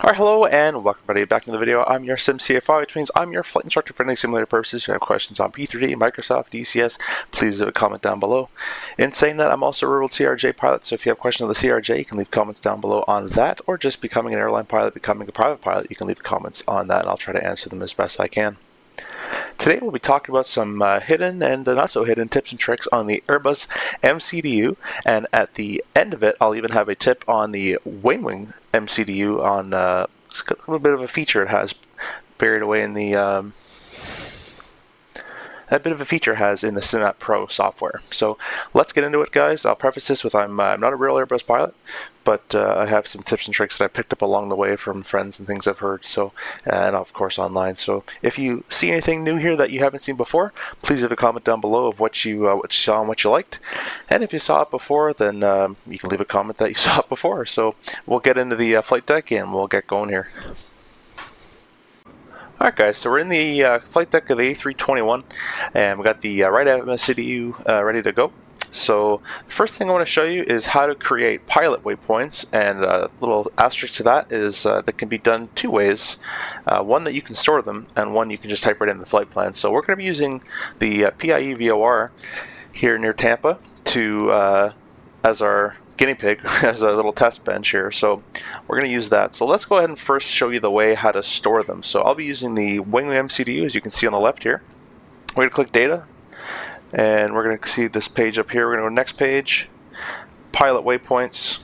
Alright, hello and welcome everybody back to the video. I'm your SimCFI, which means I'm your flight instructor for any simulator purposes. If you have questions on P3D, Microsoft, DCS, please leave a comment down below. In saying that, I'm also a rural CRJ pilot, so if you have questions on the CRJ, you can leave comments down below on that, or just becoming an airline pilot, becoming a private pilot, you can leave comments on that, and I'll try to answer them as best I can. Today we'll be talking about some hidden and not so hidden tips and tricks on the AIRBUS MCDU, and at the end of it I'll even have a tip on the WInwing MCDU on a little bit of a feature it has buried away in the Cinemap Pro software. So let's get into it, guys. I'll preface this with I'm not a real Airbus pilot, but I have some tips and tricks that I picked up along the way from friends and things I've heard, so and of course online. So if you see anything new here that you haven't seen before, please leave a comment down below of what you saw and what you liked. And if you saw it before, then you can leave a comment that you saw it before. So we'll get into the flight deck and we'll get going here. Alright guys, so we're in the flight deck of the A321 and we got the WInwing MCDU ready to go. So the first thing I want to show you is how to create pilot waypoints, and a little asterisk to that is that can be done two ways. One that you can store them, and one you can just type right in the flight plan. So we're going to be using the PIE VOR here near Tampa to as our guinea pig, as a little test bench here. So we're going to use that. So let's go ahead and first show you the way how to store them. So I'll be using the WInwing MCDU, as you can see on the left here. We're going to click data, and we're going to see this page up here. We're going to go next page, pilot waypoints,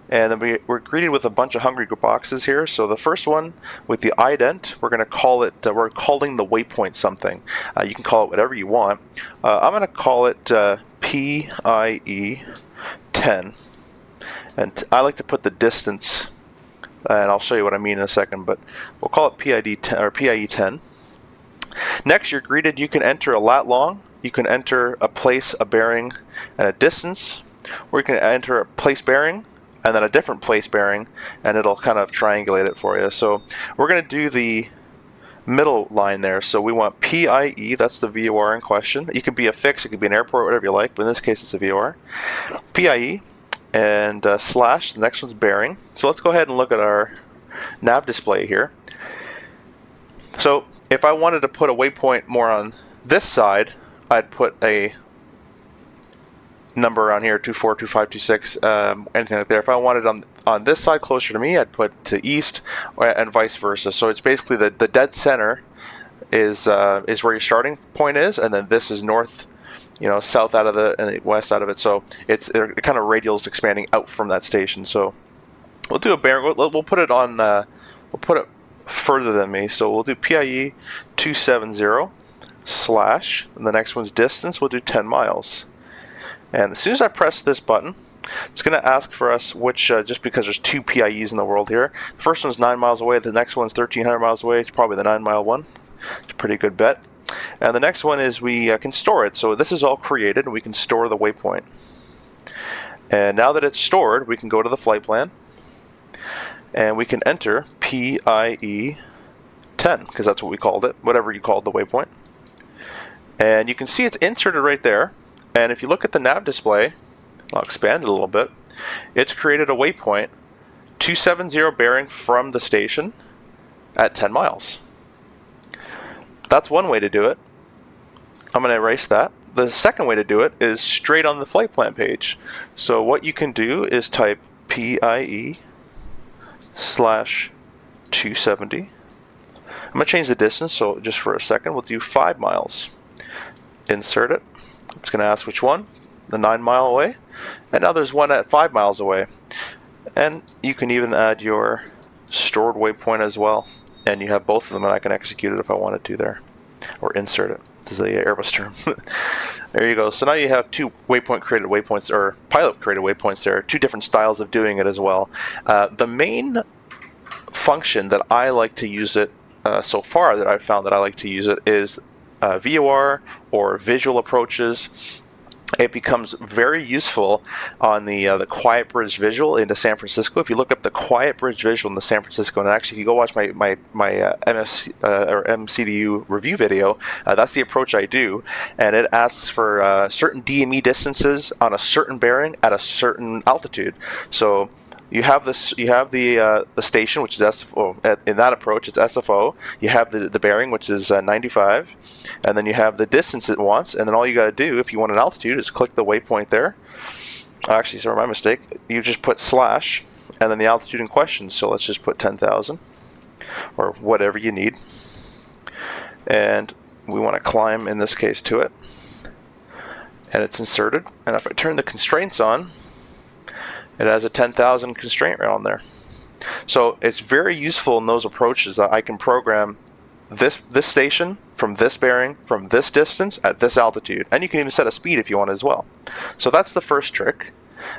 and then we're greeted with a bunch of hungry boxes here. So the first one with the ident, we're going to call it, we're calling the waypoint something. You can call it whatever you want. I'm going to call it PIE 10. And I like to put the distance, and I'll show you what I mean in a second, but we'll call it PIE 10. Next, you're greeted, you can enter a lat long, you can enter a place, a bearing, and a distance, or you can enter a place bearing, and then a different place bearing, and it'll kind of triangulate it for you. So we're going to do the middle line there. So we want PIE, that's the VOR in question. It could be a fix, it could be an airport, whatever you like, but in this case it's a VOR. PIE, and slash, the next one's bearing. So let's go ahead and look at our nav display here. So if I wanted to put a waypoint more on this side, I'd put a number on here, 24, 25, 26, anything like that. If I wanted on this side closer to me, I'd put to east, and vice versa. So it's basically the dead center is where your starting point is, and then this is north, south out of it, and west out of it. So they're kind of radials expanding out from that station. So we'll do a bearing. We'll put it on. We'll put it further than me. So we'll do PIE 270 slash, and the next one's distance. We'll do 10 miles. And as soon as I press this button, it's going to ask for us which, just because there's two PIEs in the world here. The first one's 9 miles away. The next one's 1,300 miles away. It's probably the 9-mile one. It's a pretty good bet. And the next one is we can store it. So this is all created, and we can store the waypoint. And now that it's stored, we can go to the flight plan, and we can enter PIE 10, because that's what we called it, whatever you called the waypoint. And you can see it's inserted right there. And if you look at the nav display, I'll expand it a little bit, it's created a waypoint 270 bearing from the station at 10 miles. That's one way to do it. I'm going to erase that. The second way to do it is straight on the flight plan page. So what you can do is type PIE slash 270. I'm going to change the distance, so just for a second, we'll do 5 miles. Insert it. It's going to ask which one, the 9-mile away, and now there's one at 5 miles away. And you can even add your stored waypoint as well, and you have both of them, and I can execute it if I wanted to there, or insert it. This is the Airbus term. There you go. So now you have two created waypoints, or pilot created waypoints there, two different styles of doing it as well. The main function that I like to use it so far, that I've found that I like to use it, is VOR or visual approaches. It becomes very useful on the Quiet Bridge visual into San Francisco. If you look up the Quiet Bridge visual into San Francisco, and actually if you go watch my MCDU review video, that's the approach I do, and it asks for certain DME distances on a certain bearing at a certain altitude. So you have this. You have the station, which is SFO. In that approach, it's SFO. You have the bearing, which is 95, and then you have the distance it wants. And then all you got to do, if you want an altitude, is click the waypoint there. Actually, sorry, my mistake. You just put slash, and then the altitude in question. So let's just put 10,000, or whatever you need. And we want to climb, in this case, to it. And it's inserted. And if I turn the constraints on, it has a 10,000 constraint right on there. So it's very useful in those approaches that I can program this station from this bearing, from this distance, at this altitude. And you can even set a speed if you want as well. So that's the first trick,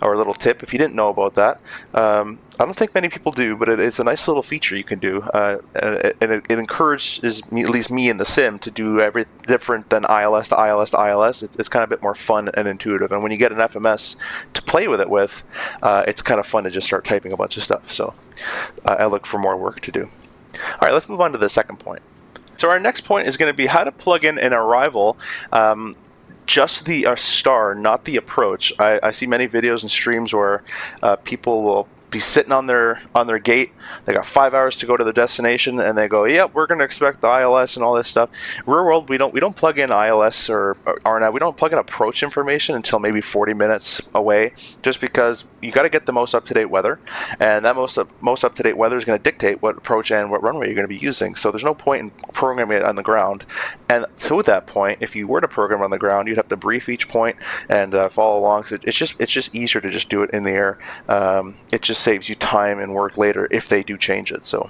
or a little tip if you didn't know about that. I don't think many people do, but it's a nice little feature you can do. And it encourages, at least me in the sim, to do everything different than ILS to ILS to ILS. It's kind of a bit more fun and intuitive. And when you get an FMS to play with it with, it's kind of fun to just start typing a bunch of stuff. So I look for more work to do. All right, let's move on to the second point. So our next point is going to be how to plug in an arrival, just the star, not the approach. I see many videos and streams where people will be sitting on their gate. They got 5 hours to go to their destination, and they go, "Yep, we're going to expect the ILS and all this stuff." Real world, we don't plug in ILS or RNAV. We don't plug in approach information until maybe 40 minutes away, just because you got to get the most up-to-date weather, and that most up-to-date weather is going to dictate what approach and what runway you're going to be using. So there's no point in programming it on the ground. And to that point, if you were to program on the ground, you'd have to brief each point and follow along. So it's just easier to just do it in the air. It just saves you time and work later if they do change it. So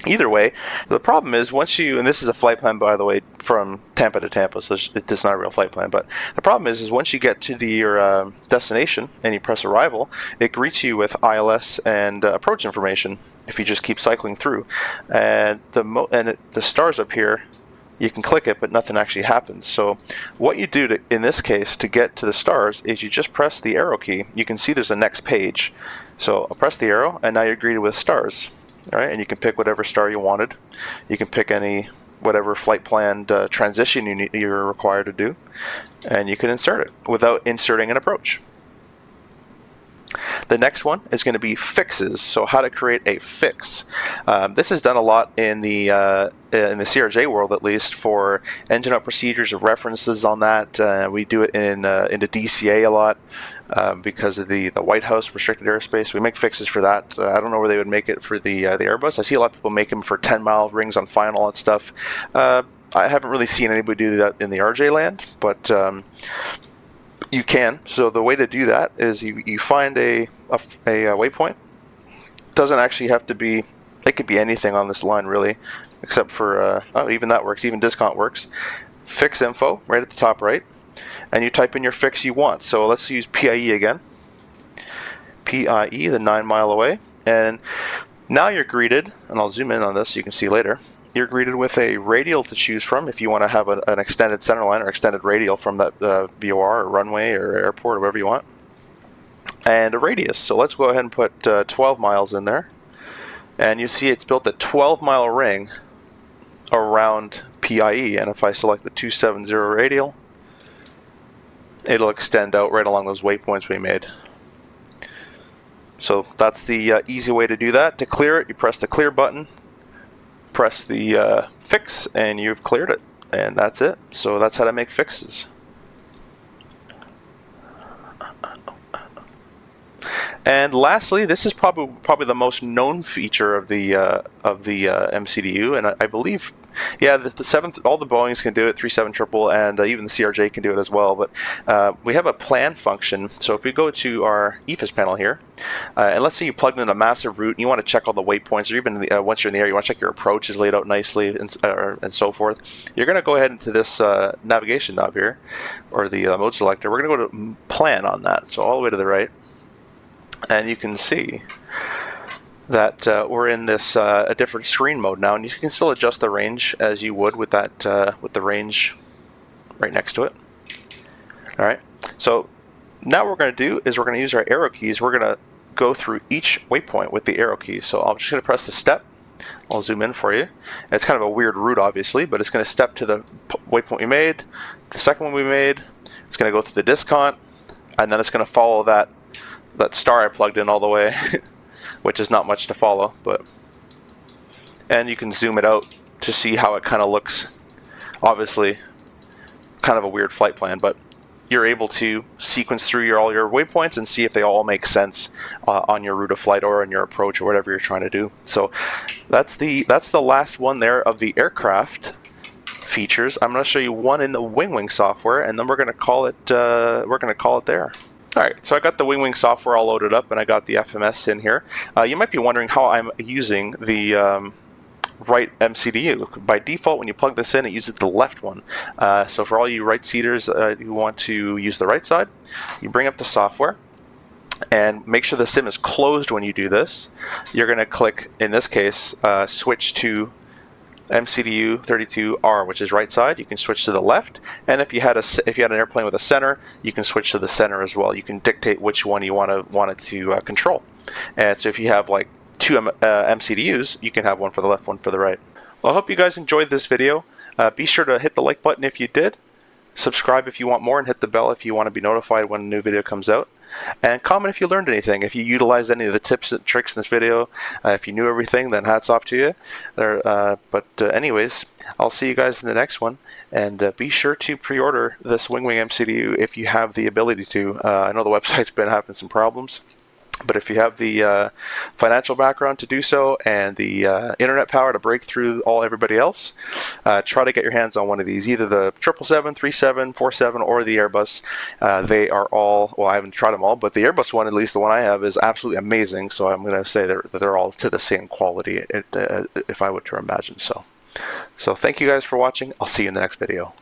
either way, the problem is once you, and this is a flight plan, by the way, from Tampa to Tampa, so it's not a real flight plan, but the problem is once you get to your destination and you press arrival, it greets you with ILS and approach information if you just keep cycling through. And the stars up here, you can click it, but nothing actually happens. So what you do in this case to get to the stars is you just press the arrow key. You can see there's a next page. So I'll press the arrow, and now you're greeted with stars. All right, and you can pick whatever star you wanted. You can pick whatever flight planned transition you're required to do, and you can insert it without inserting an approach. The next one is going to be fixes. So how to create a fix. This is done a lot in the CRJ world, at least, for engine out procedures or references on that. We do it into DCA a lot because of the White House restricted airspace. We make fixes for that. I don't know where they would make it for the Airbus. I see a lot of people make them for 10-mile rings on final and stuff. I haven't really seen anybody do that in the RJ land, but you can. So the way to do that is you find a waypoint. Doesn't actually have to be, it could be anything on this line really, except for, even that works, even discount works. Fix info, right at the top right, and you type in your fix you want. So let's use PIE again. PIE, the 9 mile away, and now you're greeted, and I'll zoom in on this so you can see later. You're greeted with a radial to choose from if you want to have an extended centerline or extended radial from that VOR or runway or airport or whatever you want. And a radius. So let's go ahead and put 12 miles in there. And you see it's built a 12-mile ring around PIE. And if I select the 270 radial, it'll extend out right along those waypoints we made. So that's the easy way to do that. To clear it, you press the clear button, press the fix, and you've cleared it, and that's it. So that's how to make fixes. And lastly, this is probably the most known feature of the MCDU, and I believe, yeah, the 7th, all the Boeings can do it, 777, and even the CRJ can do it as well. But we have a plan function. So if we go to our EFIS panel here, and let's say you plugged in a massive route and you want to check all the waypoints, or even once you're in the air, you want to check your approach is laid out nicely and so forth. You're going to go ahead into this navigation knob here, or the mode selector. We're going to go to plan on that, so all the way to the right. And you can see that we're in this a different screen mode now, and you can still adjust the range as you would with that with the range right next to it. All right. So now what we're going to do is we're going to use our arrow keys. We're going to go through each waypoint with the arrow keys. So I'm just going to press the step. I'll zoom in for you. It's kind of a weird route, obviously, but it's going to step to the waypoint we made, the second one we made. It's going to go through the discount, and then it's going to follow that star I plugged in all the way. which is not much to follow, and you can zoom it out to see how it kind of looks. Obviously, kind of a weird flight plan, but you're able to sequence through all your waypoints and see if they all make sense on your route of flight or in your approach or whatever you're trying to do. So that's the last one there of the aircraft features. I'm going to show you one in the WInwing software, and then we're going to call it there. Alright, so I got the WInwing software all loaded up, and I got the FMS in here. You might be wondering how I'm using the right MCDU. By default, when you plug this in, it uses the left one. So for all you right-seaters who want to use the right side, you bring up the software, and make sure the sim is closed when you do this. You're going to click, in this case, switch to MCDU 32R, which is right side. You can switch to the left, and if you had an airplane with a center, you can switch to the center as well. You can dictate which one you want it to control. And so if you have like two MCDUs, you can have one for the left, one for the right. Well, I hope you guys enjoyed this video. Be sure to hit the like button if you did, subscribe if you want more, and hit the bell if you want to be notified when a new video comes out. And comment if you learned anything, if you utilized any of the tips and tricks in this video. If you knew everything, then hats off to you. Anyways, I'll see you guys in the next one, and be sure to pre-order this WInwing MCDU if you have the ability to. I know the website's been having some problems, but if you have the financial background to do so and the internet power to break through everybody else, try to get your hands on one of these, either the 777, 37, 47, or the Airbus. They are all, well, I haven't tried them all, but the Airbus one, at least the one I have, is absolutely amazing. So I'm going to say that they're all to the same quality, if I were to imagine so. So thank you guys for watching. I'll see you in the next video.